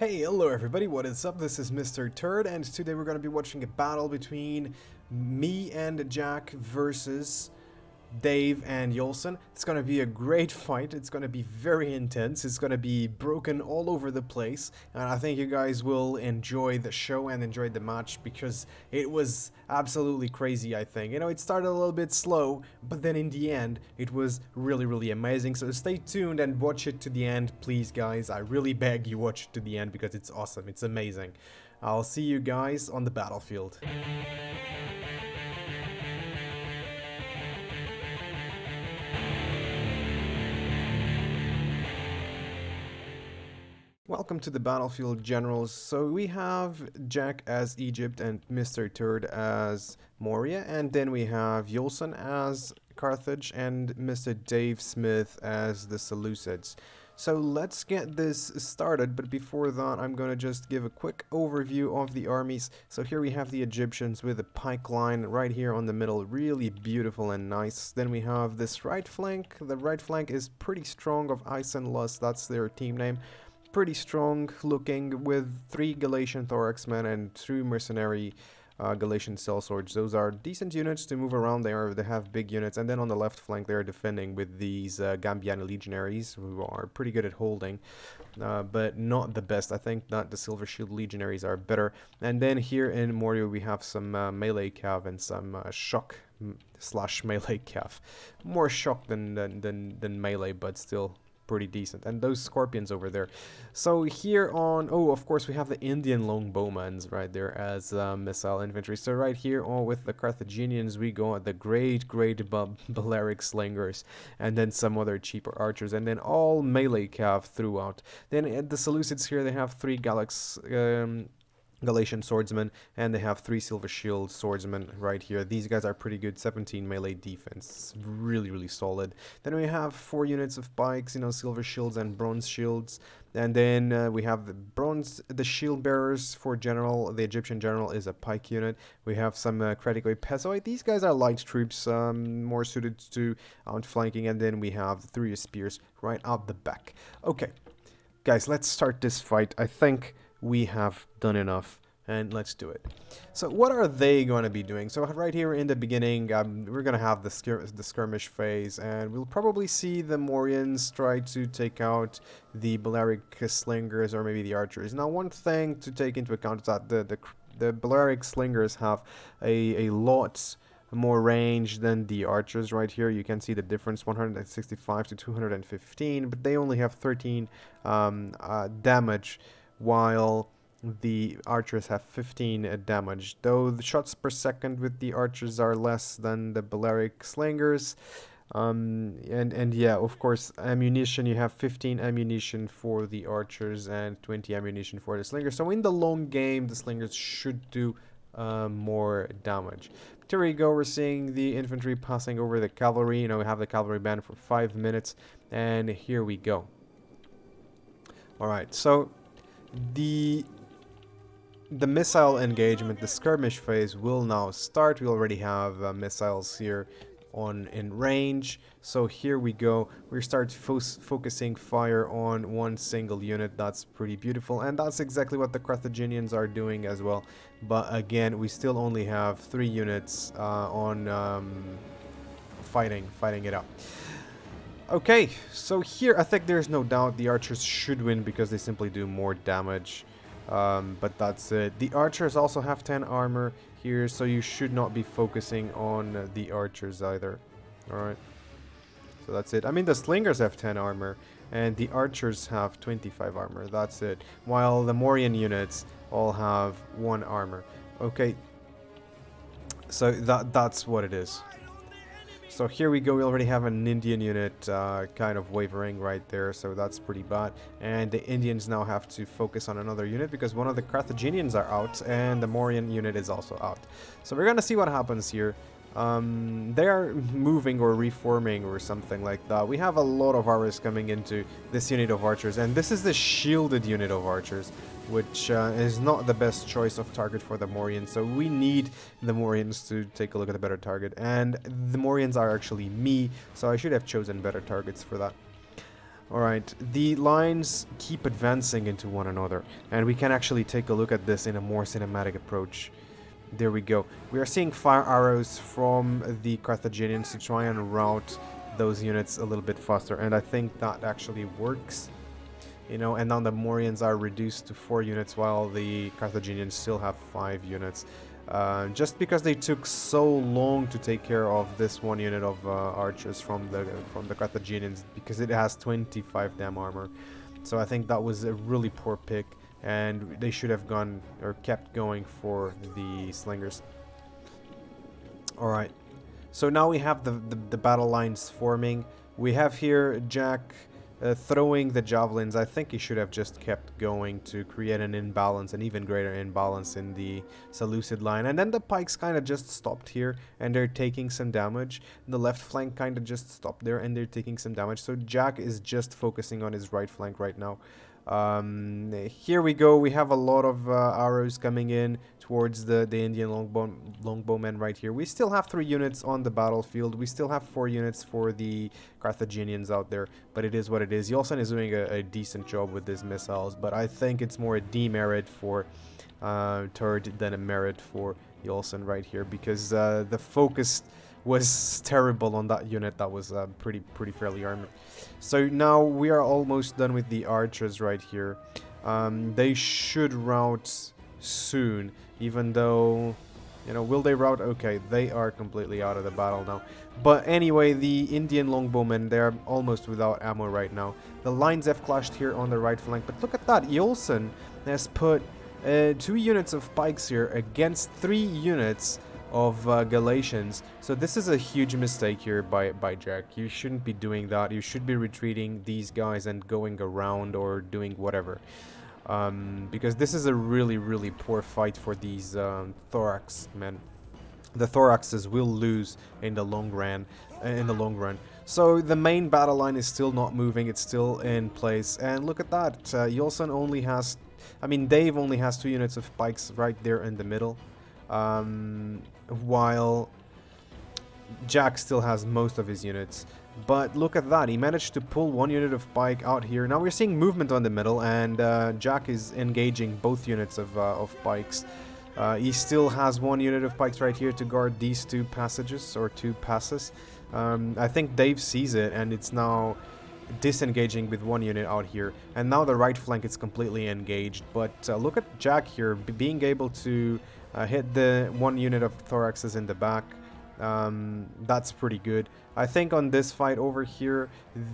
Hey, hello everybody, what is up? This is Mr. Turd, and today we're going to be watching a battle between me and Jack versus Dave and Jolsn. It's going to be a great fight. It's going to be very intense. It's going to be broken all over the place. And I think you guys will enjoy the show and enjoy the match because it was absolutely crazy, I think. You know, it started a little bit slow, but then in the end, it was really, really amazing. So stay tuned and watch it to the end, please, guys. I really beg you watch it to the end because it's awesome. It's amazing. I'll see you guys on the battlefield. Welcome to the battlefield, generals. So we have Jack as Egypt and Mr. Turd as Maurya, and then we have Jolsn as Carthage and Mr. Dave Smith as the Seleucids. So let's get this started, but before that I'm gonna just give a quick overview of the armies. So here we have the Egyptians with a pike line right here on the middle, really beautiful and nice. Then we have this right flank. The right flank is pretty strong of Ice and Lust, that's their team name. Pretty strong looking with 3 Galatian Thoraxmen and 2 mercenary Galatian sellswords. Those are decent units to move around. They have big units, and then on the left flank they are defending with these Gambian legionaries who are pretty good at holding, but not the best. I think that the Silver Shield legionaries are better. And then here in Maurya we have some melee cav and some shock slash melee cav. More shock than melee, but still pretty decent. And those scorpions over there. So here on, oh, of course we have the Indian longbowmans right there as missile infantry. So right here on with the Carthaginians we go at the great Balearic slingers, and then some other cheaper archers, and then all melee cav throughout. Then at the Seleucids here they have 3 Galatian swordsmen, and they have 3 silver shield swordsmen right here. These guys are pretty good, 17 melee defense, really solid. Then we have 4 units of pikes, you know, silver shields and bronze shields. And then we have the shield bearers for general. The Egyptian general is a pike unit. We have some Creticoi Pezoi. These guys are light troops, more suited to outflanking. And then we have the 3 spears right out the back. Okay, guys, let's start this fight. I think we have done enough, and let's do it. So what are they going to be doing? So right here in the beginning, we're going to have the skirmish phase, and we'll probably see the Mauryans try to take out the Balearic slingers or maybe the archers. Now, one thing to take into account is that the Balearic slingers have a lot more range than the archers. Right here you can see the difference, 165 to 215, but they only have 13 damage, while the archers have 15 damage. Though the shots per second with the archers are less than the Balearic slingers. And yeah, of course, ammunition, you have 15 ammunition for the archers and 20 ammunition for the slingers. So in the long game, the slingers should do more damage. But here we go, we're seeing the infantry passing over the cavalry. You know, we have the Cavalry Ban for 5 minutes, and here we go. Alright, so the missile engagement, the skirmish phase, will now start. We already have missiles here in range. So here we go. We start focusing fire on one single unit. That's pretty beautiful, and that's exactly what the Carthaginians are doing as well. But again, we still only have 3 units on fighting it out. Okay, so here I think there's no doubt the archers should win because they simply do more damage. But that's it. The archers also have 10 armor here, so you should not be focusing on the archers either. Alright, so that's it. I mean, the slingers have 10 armor, and the archers have 25 armor. That's it. While the Mauryan units all have 1 armor. Okay, so that's what it is. So here we go, we already have an Indian unit kind of wavering right there, so that's pretty bad. And the Indians now have to focus on another unit because one of the Carthaginians are out and the Mauryan unit is also out. So we're gonna see what happens here. They are moving or reforming or something like that. We have a lot of arrows coming into this unit of archers, and this is the shielded unit of archers, which is not the best choice of target for the Mauryans. So we need the Mauryans to take a look at a better target, and the Mauryans are actually me, so I should have chosen better targets for that. Alright, the lines keep advancing into one another, and we can actually take a look at this in a more cinematic approach. There we go. We are seeing fire arrows from the Carthaginians to try and route those units a little bit faster, and I think that actually works. You know, and now the Mauryans are reduced to 4 units while the Carthaginians still have 5 units. Just because they took so long to take care of this one unit of archers from the Carthaginians, because it has 25 damn armor. So I think that was a really poor pick, and they should have gone or kept going for the slingers. Alright, so now we have the battle lines forming. We have here Jack throwing the javelins. I think he should have just kept going to create an imbalance, an even greater imbalance in the Seleucid line. And then the pikes kind of just stopped here, and they're taking some damage. The left flank kind of just stopped there, and they're taking some damage. So Jack is just focusing on his right flank right now. Here we go. We have a lot of arrows coming in towards the Indian longbowmen right here. We still have 3 units on the battlefield. We still have 4 units for the Carthaginians out there, but it is what it is. Jolsn is doing a decent job with his missiles, but I think it's more a demerit for Turd than a merit for Jolsn right here, because the focus was terrible on that unit that was pretty fairly armored. So now we are almost done with the archers right here. They should rout soon, even though, you know, will they rout? Okay, they are completely out of the battle now. But anyway, the Indian longbowmen, they're almost without ammo right now. The lines have clashed here on the right flank, but look at that. Jolsn has put 2 units of pikes here against 3 units of Galatians. So this is a huge mistake here by Jack. You shouldn't be doing that. You should be retreating these guys and going around or doing whatever. Because this is a really poor fight for these thorax men. The thoraxes will lose in the long run. So the main battle line is still not moving. It's still in place. And look at that. Jolsn only has, I mean, Dave only has 2 units of pikes right there in the middle. While Jack still has most of his units. But look at that, he managed to pull 1 unit of pike out here. Now we're seeing movement on the middle, and Jack is engaging both units of pikes. He still has 1 unit of pikes right here to guard these 2 passages, or 2 passes. I think Dave sees it, and it's now disengaging with 1 unit out here. And now the right flank is completely engaged. But look at Jack here, being able to hit the 1 unit of thoraxes in the back. That's pretty good. I think on this fight over here,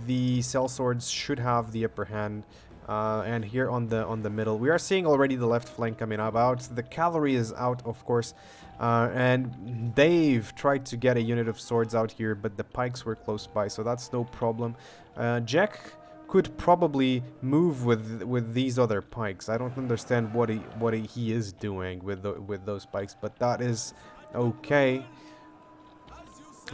the sellswords should have the upper hand. And here on the middle, we are seeing already the left flank coming about. The cavalry is out, of course, and Dave tried to get a unit of swords out here, but the pikes were close by, so that's no problem. Jack could probably move with these other pikes. I don't understand what he is doing with those pikes, but that is okay,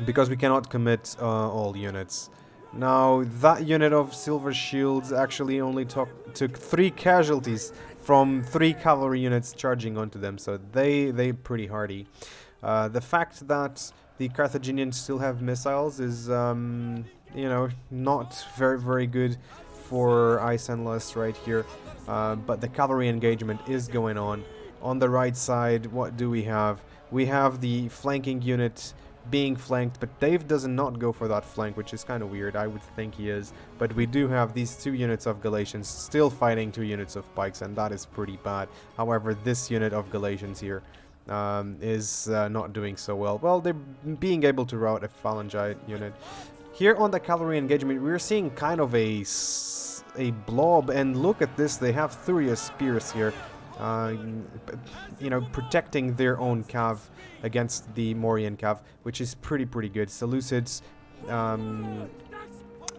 because we cannot commit all units. Now that unit of silver shields actually only took 3 casualties from 3 cavalry units charging onto them, so they pretty hardy. The fact that the Carthaginians still have missiles is you know, not very good for Ice and Lust right here, but the cavalry engagement is going on. On the right side, what do we have? We have the flanking unit being flanked, but Dave does not go for that flank, which is kind of weird. I would think he is, but we do have these 2 units of Galatians still fighting 2 units of pikes, and that is pretty bad. However, this unit of Galatians here is not doing so well. Well, they're being able to rout a phalangite unit. Here on the cavalry engagement, we're seeing kind of a blob, and look at this, they have Thuria spears here, you know, protecting their own cav against the Mauryan cav, which is pretty good. Seleucids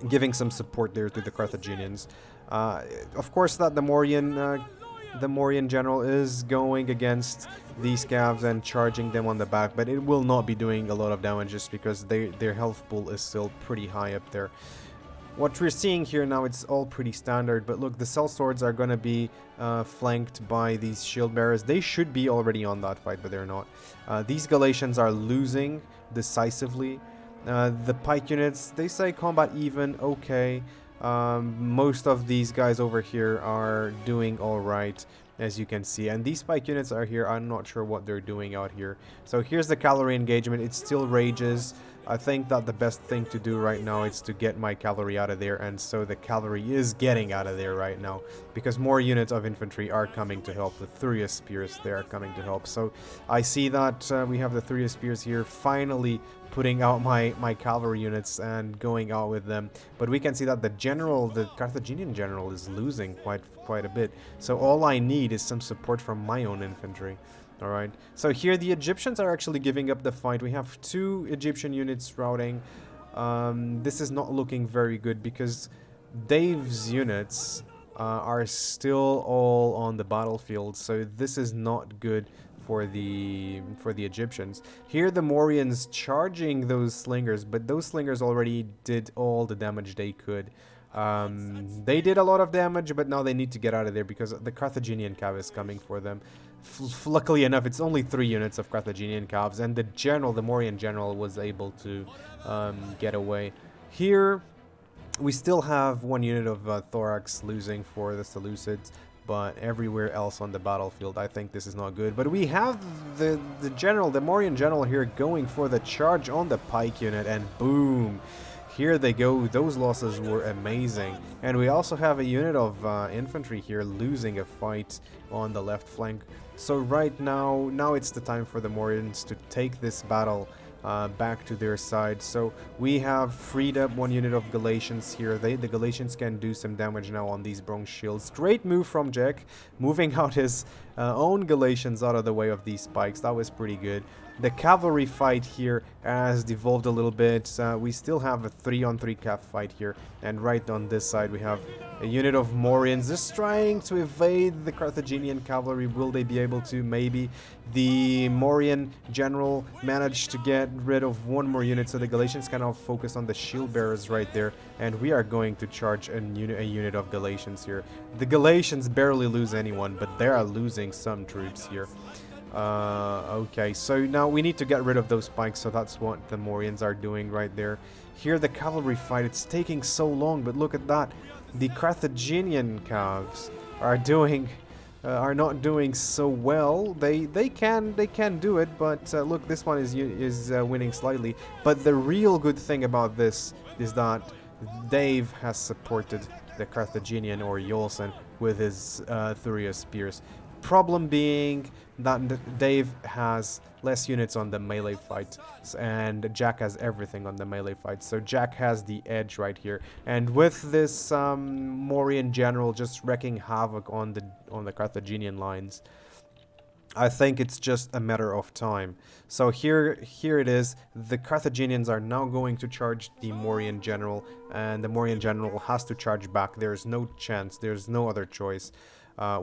giving some support there to the Carthaginians. Of course, that the Mauryan general is going against these cavs and charging them on the back, but it will not be doing a lot of damage just because their health pool is still pretty high up there. What we're seeing here now, it's all pretty standard, but look, the sellswords are going to be flanked by these shield bearers. They should be already on that fight, but they're not. These Galatians are losing decisively. The pike units, they say combat even, okay. Most of these guys over here are doing all right, as you can see, and these spike units are here. I'm not sure what they're doing out here. So here's the cavalry engagement. It still rages. I think that the best thing to do right now is to get my cavalry out of there, and so the cavalry is getting out of there right now, because more units of infantry are coming to help. The Thuria Spears, they are coming to help. So I see that we have the Thuria Spears here finally putting out my cavalry units and going out with them. But we can see that the general, the Carthaginian general, is losing quite a bit. So all I need is some support from my own infantry. Alright, so here the Egyptians are actually giving up the fight. We have 2 Egyptian units routing. This is not looking very good because Dave's units are still all on the battlefield, so this is not good for the Egyptians. Here the Mauryans charging those slingers, but those slingers already did all the damage they could. They did a lot of damage, but now they need to get out of there because the Carthaginian cav is coming for them. Luckily enough, it's only 3 units of Carthaginian cavs, and the general, the Mauryan general, was able to get away. Here, we still have 1 unit of Thorax losing for the Seleucids, but everywhere else on the battlefield, I think this is not good. But we have the general, the Mauryan general here, going for the charge on the pike unit, and boom! Here they go. Those losses were amazing. And we also have a unit of infantry here losing a fight on the left flank. So right now it's the time for the Mauryans to take this battle back to their side. So we have freed up 1 unit of Galatians here. The Galatians can do some damage now on these bronze shields. Great move from Jack, moving out his own Galatians out of the way of these spikes. That was pretty good. The cavalry fight here has devolved a little bit. We still have a 3-on-3 cav fight here, and right on this side we have a unit of Mauryans just trying to evade the Carthaginian cavalry. Will they be able to? Maybe. The Mauryan general managed to get rid of 1 more unit, so the Galatians can now focus on the shield bearers right there, and we are going to charge a unit of Galatians here. The Galatians barely lose anyone, but they are losing some troops here. Okay, so now we need to get rid of those spikes, so that's what the Mauryans are doing right there. Here the cavalry fight, it's taking so long, but look at that. The Carthaginian cavs are not doing so well. They can do it, but look, this one is winning slightly. But the real good thing about this is that Dave has supported the Carthaginian or Jolsn with his Thuria Spears. Problem being that Dave has less units on the melee fight, and Jack has everything on the melee fight. So Jack has the edge right here, and with this Mauryan general just wreaking havoc on the Carthaginian lines, I think it's just a matter of time. So here it is. The Carthaginians are now going to charge the Mauryan general, and the Mauryan general has to charge back. There's no chance. There's no other choice.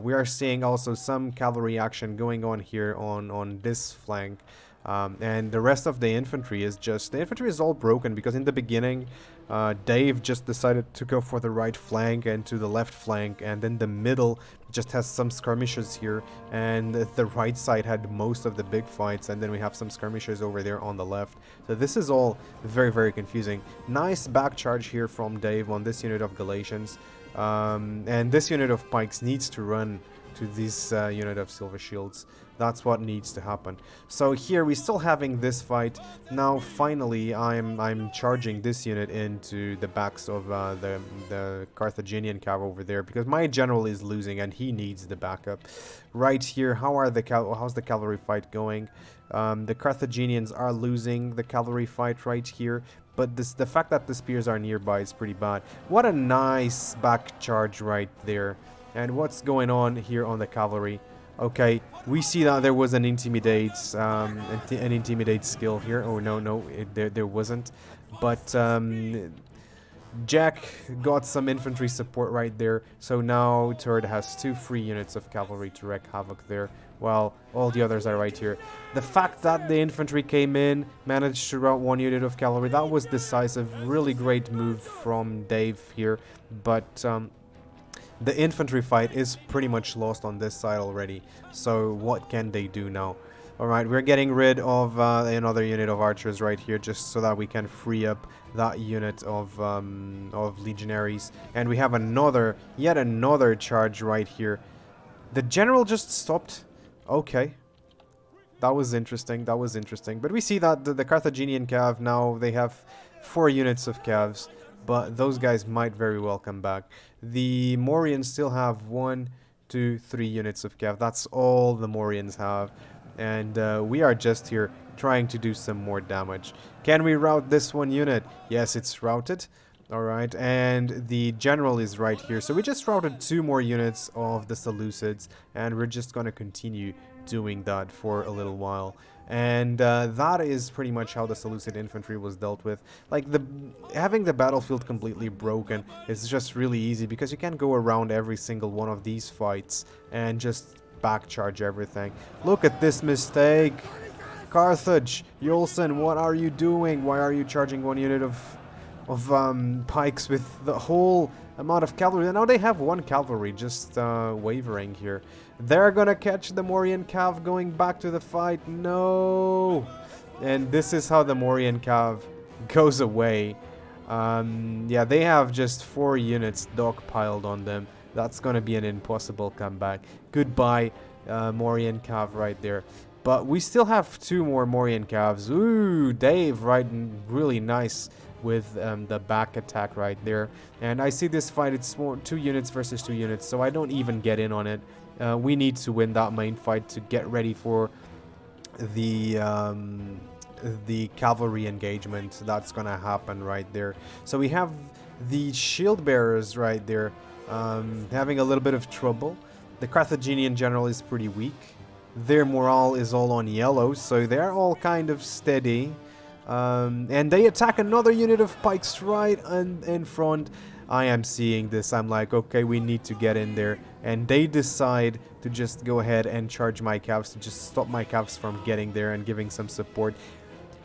We are seeing also some cavalry action going on here on this flank, and the rest of the infantry is all broken, because in the beginning Dave just decided to go for the right flank and to the left flank, and then the middle just has some skirmishes here, and the right side had most of the big fights, and then we have some skirmishes over there on the left. So this is all very confusing. Nice back charge here from Dave on this unit of Galatians. And this unit of pikes needs to run to this unit of silver shields. That's what needs to happen. So here we're still having this fight. Now finally I'm charging this unit into the backs of the Carthaginian cav over there, because my general is losing and he needs the backup. Right here, how's the cavalry fight going? The Carthaginians are losing the cavalry fight right here, but the fact that the spears are nearby is pretty bad. What a nice back charge right there. And what's going on here on the cavalry? Okay, we see that there was an intimidate skill here. Oh no, there wasn't. But Jack got some infantry support right there, so now Turd has 2 free units of cavalry to wreak havoc there, while all the others are right here. The fact that the infantry came in, managed to rout 1 unit of cavalry, that was decisive. Really great move from Dave here, but the infantry fight is pretty much lost on this side already, so what can they do now? Alright, we're getting rid of another unit of archers right here, just so that we can free up that unit of legionaries. And we have yet another charge right here. The general just stopped. Okay. That was interesting, that was interesting. But we see that the Carthaginian cav now, they have 4 units of cavs. But those guys might very well come back. The Mauryans still have 1, 2, 3 units of cav. That's all the Mauryans have. And we are just here trying to do some more damage. Can we rout this one unit? Yes, it's routed. Alright, and the general is right here. So we just routed 2 more units of the Seleucids, and we're just going to continue doing that for a little while. And that is pretty much how the Seleucid infantry was dealt with. Like, having the battlefield completely broken is just really easy, because you can go around every single one of these fights and just backcharge everything. Look at this mistake! Carthage! Jolsn, what are you doing? Why are you charging 1 unit of pikes with the whole amount of cavalry? And now they have 1 cavalry just wavering here. They're gonna catch the Mauryan cav going back to the fight. No! And this is how the Mauryan cav goes away. Yeah, they have just 4 units dogpiled on them. That's gonna be an impossible comeback. Goodbye, Mauryan cav right there. But we still have 2 more Mauryan cavs. Ooh, Dave riding really nice with the back attack right there. And I see this fight, it's more 2 units versus 2 units, so I don't even get in on it. We need to win that main fight to get ready for the cavalry engagement that's gonna happen right there. So we have the shield bearers right there having a little bit of trouble. The Carthaginian general is pretty weak. Their morale is all on yellow, so they're all kind of steady. And they attack another unit of pikes right in front. I am seeing this. I'm like, okay, we need to get in there. And they decide to just go ahead and charge my cavs to just stop my cavs from getting there and giving some support.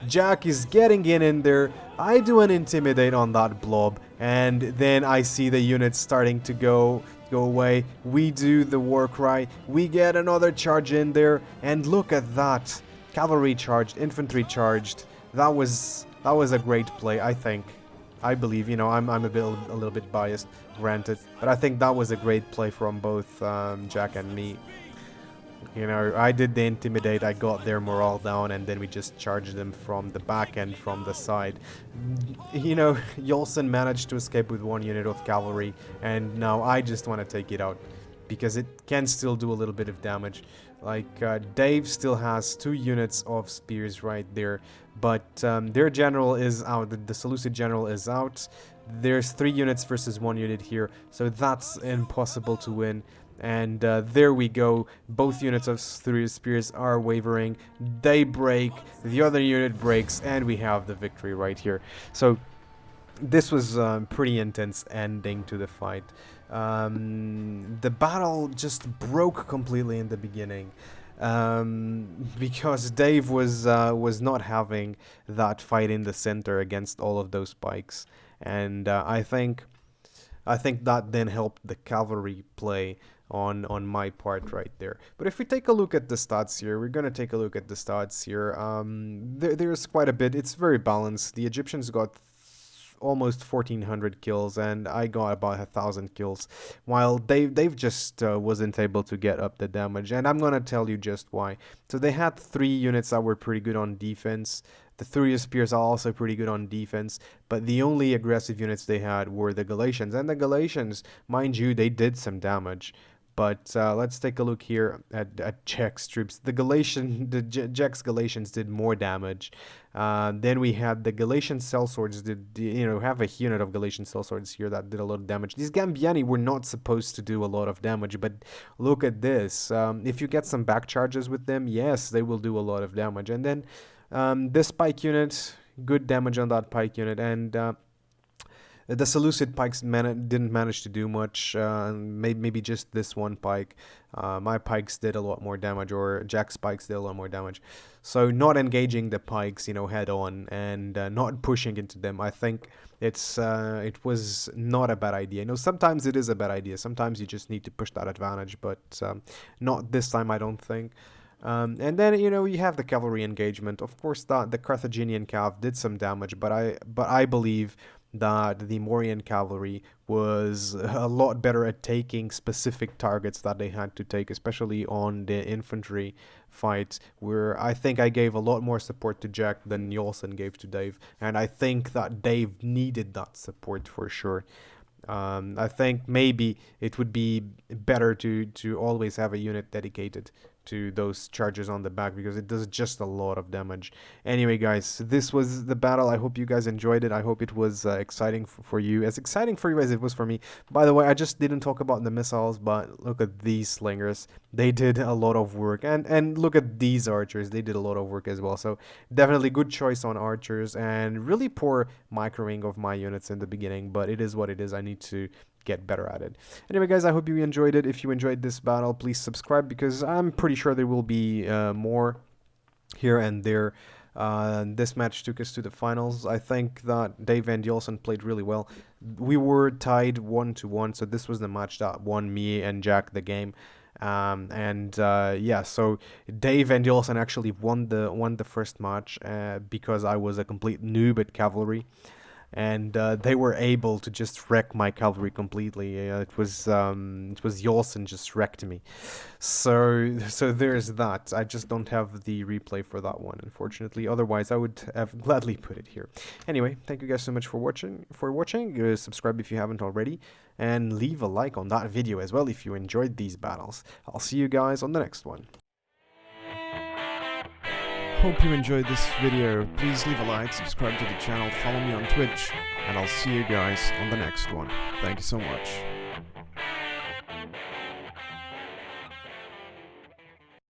Jack is getting in there. I do an intimidate on that blob, and then I see the units starting to go away. We do the war cry. We get another charge in there, and look at that. Cavalry charged, infantry charged. That was a great play, I think. I believe, you know, I'm a little bit biased, granted, but I think that was a great play from both Jack and me. You know, I did the intimidate, I got their morale down, and then we just charged them from the back and from the side. You know, Jolsn managed to escape with 1 unit of cavalry, and now I just want to take it out, because it can still do a little bit of damage. Like, Dave still has 2 units of spears right there, but their general is out, the Seleucid general is out. There's 3 units versus 1 unit here, so that's impossible to win. And there we go, both units of 3 spears are wavering, they break, the other unit breaks, and we have the victory right here. So this was a pretty intense ending to the fight. The battle just broke completely in the beginning, because Dave was not having that fight in the center against all of those pikes, and I think that then helped the cavalry play on my part right there. But if we take a look at the stats here, we're gonna take a look at the stats here. There's quite a bit. It's very balanced. The Egyptians got almost 1,400 kills, and I got about 1,000 kills, while Dave just wasn't able to get up the damage, and I'm gonna tell you just why. So they had 3 units that were pretty good on defense. The 3 spears are also pretty good on defense, but the only aggressive units they had were the Galatians, and the Galatians, mind you, they did some damage. But let's take a look here at Jack's troops. Jack's Galatians did more damage. Then we had the Galatian sellswords have a unit of Galatian sellswords here that did a lot of damage. These Gambiani were not supposed to do a lot of damage, but look at this. If you get some back charges with them, yes, they will do a lot of damage. And then this pike unit, good damage on that pike unit, and the Seleucid pikes didn't manage to do much, maybe just this one pike. My pikes did a lot more damage, or Jack's pikes did a lot more damage. So not engaging the pikes, head on, and not pushing into them, I think it was not a bad idea. Sometimes it is a bad idea. Sometimes you just need to push that advantage, but not this time, I don't think. And then, you know, you have the cavalry engagement. Of course, that the Carthaginian cav did some damage, but I believe that the Mauryan cavalry was a lot better at taking specific targets that they had to take, especially on the infantry fights, where I think I gave a lot more support to Jack than Jolsn gave to Dave, and I think that Dave needed that support for sure. I think maybe it would be better to always have a unit dedicated to those charges on the back, because it does just a lot of damage. Anyway, guys, this was the battle. I hope you guys enjoyed it. I hope it was exciting for you, as exciting for you as it was for me. By the way, I just didn't talk about the missiles, but look at these slingers. They did a lot of work, and look at these archers. They did a lot of work as well. So definitely good choice on archers, and really poor microing of my units in the beginning, but it is what it is. I need to get better at it. Anyway, guys, I hope you enjoyed it. If you enjoyed this battle, please subscribe, because I'm pretty sure there will be more here and there. This match took us to the finals. I think that Dave and Jolsn played really well. We were tied 1-1, so this was the match that won me and Jack the game. Yeah, so Dave and Jolsn actually won the first match because I was a complete noob at cavalry, and they were able to just wreck my cavalry completely. It was Jolsn just wrecked me. So there's that. I just don't have the replay for that one, unfortunately. Otherwise, I would have gladly put it here. Anyway, thank you guys so much for watching. Subscribe if you haven't already, and leave a like on that video as well if you enjoyed these battles. I'll see you guys on the next one. Hope you enjoyed this video. Please leave a like, subscribe to the channel, follow me on Twitch, and I'll see you guys on the next one. Thank you so much.